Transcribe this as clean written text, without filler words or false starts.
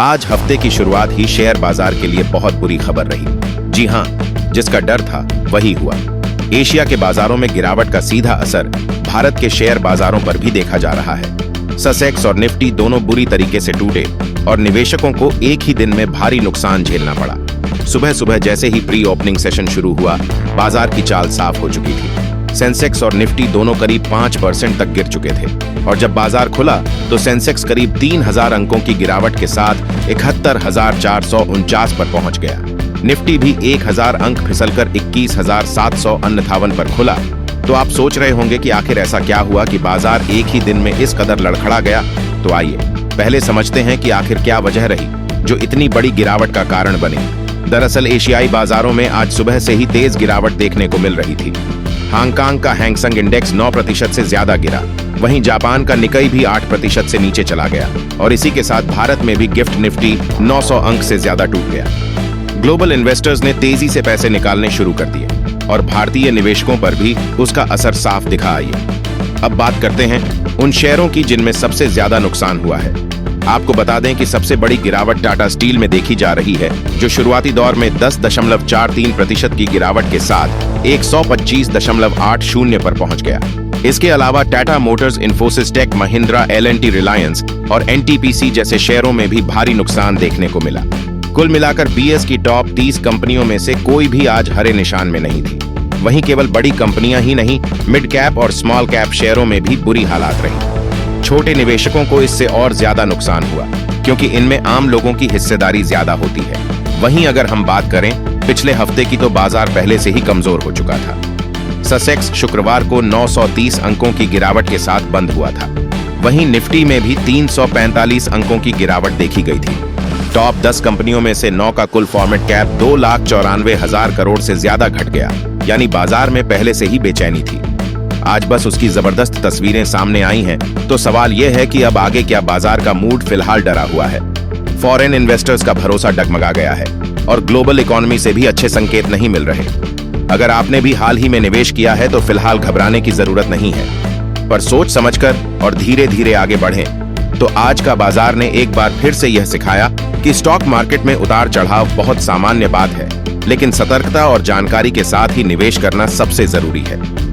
आज हफ्ते की शुरुआत ही शेयर बाजार के लिए बहुत बुरी खबर रही। जी हां, जिसका डर था वही हुआ। एशिया के बाजारों में गिरावट का सीधा असर भारत के शेयर बाजारों पर भी देखा जा रहा है। ससेक्स और निफ्टी दोनों बुरी तरीके से टूटे और निवेशकों को एक ही दिन में भारी नुकसान झेलना पड़ा। सुबह सुबह जैसे ही प्री ओपनिंग सेशन शुरू हुआ, बाजार की चाल साफ हो चुकी थी। सेंसेक्स और निफ्टी दोनों करीब 5% तक गिर चुके थे और जब बाजार खुला तो सेंसेक्स करीब 3000 अंकों की गिरावट के साथ 71,449 पर पहुंच गया। निफ्टी भी 1000 अंक फिसलकर 21,758 पर खुला। तो आप सोच रहे होंगे कि आखिर ऐसा क्या हुआ कि बाजार एक ही दिन में इस कदर लड़खड़ा गया। तो आइए पहले समझते हैं कि आखिर क्या वजह रही जो इतनी बड़ी गिरावट का कारण बनी। दरअसल एशियाई बाजारों में आज सुबह से ही तेज गिरावट देखने को मिल रही थी। हांगकांग का हैंगसेंग इंडेक्स 9% से ज्यादा गिरा, वहीं जापान का निकाई भी 8% से नीचे चला गया और इसी के साथ भारत में भी गिफ्ट निफ्टी 900 अंक से ज्यादा टूट गया। ग्लोबल इन्वेस्टर्स ने तेजी से पैसे निकालने शुरू कर दिए और भारतीय निवेशकों पर भी उसका असर साफ दिखा। आइए अब बात करते हैं उन शेयरों की जिनमें सबसे ज्यादा नुकसान हुआ है। आपको बता दें कि सबसे बड़ी गिरावट टाटा स्टील में देखी जा रही है, जो शुरुआती दौर में 10.43% की गिरावट के साथ 125.80 पर पहुंच गया। इसके अलावा Tata motors, Infosys tech, Mahindra, L&T, Reliance और NTPC जैसे शेयरों में भी भारी नुकसान देखने को मिला। कुल मिलाकर BS की टॉप 30 कंपनियों में से कोई भी आज हरे निशान में नहीं थी। वहीं केवल बड़ी कंपनियां ही नहीं, मिड कैप और स्मॉल कैप शेयरों में भी बुरी हालात रही। छोटे निवेशकों को इससे और ज्यादा नुकसान हुआ क्योंकि इनमें आम लोगों की हिस्सेदारी ज्यादा होती है। वहीं अगर हम बात करें पिछले हफ्ते की, तो बाजार पहले से ही कमजोर हो चुका था। ससेक्स शुक्रवार को 930 अंकों की गिरावट के साथ बंद हुआ था। वहीं निफ्टी में भी 345 अंकों की गिरावट देखी गई थी। टॉप 10 कंपनियों में से 9 का कुल फॉर्मेट कैप 2,94,000 करोड़ से ज्यादा घट गया, यानी बाजार में पहले से ही बेचैनी थी। आज बस उसकी जबरदस्त तस्वीरें सामने आई हैं, तो सवाल यह है कि अब आगे क्या। बाजार का मूड फिलहाल डरा हुआ है। फॉरेन इन्वेस्टर्स का भरोसा डगमगा गया है और ग्लोबल इकोनॉमी से भी अच्छे संकेत नहीं मिल रहे। अगर आपने भी हाल ही में निवेश किया है तो फिलहाल घबराने की जरूरत नहीं है, पर सोच समझकर और धीरे धीरे आगे बढ़ें। तो आज का बाजार ने एक बार फिर से यह सिखाया कि स्टॉक मार्केट में उतार चढ़ाव बहुत सामान्य बात है, लेकिन सतर्कता और जानकारी के साथ ही निवेश करना सबसे जरूरी है।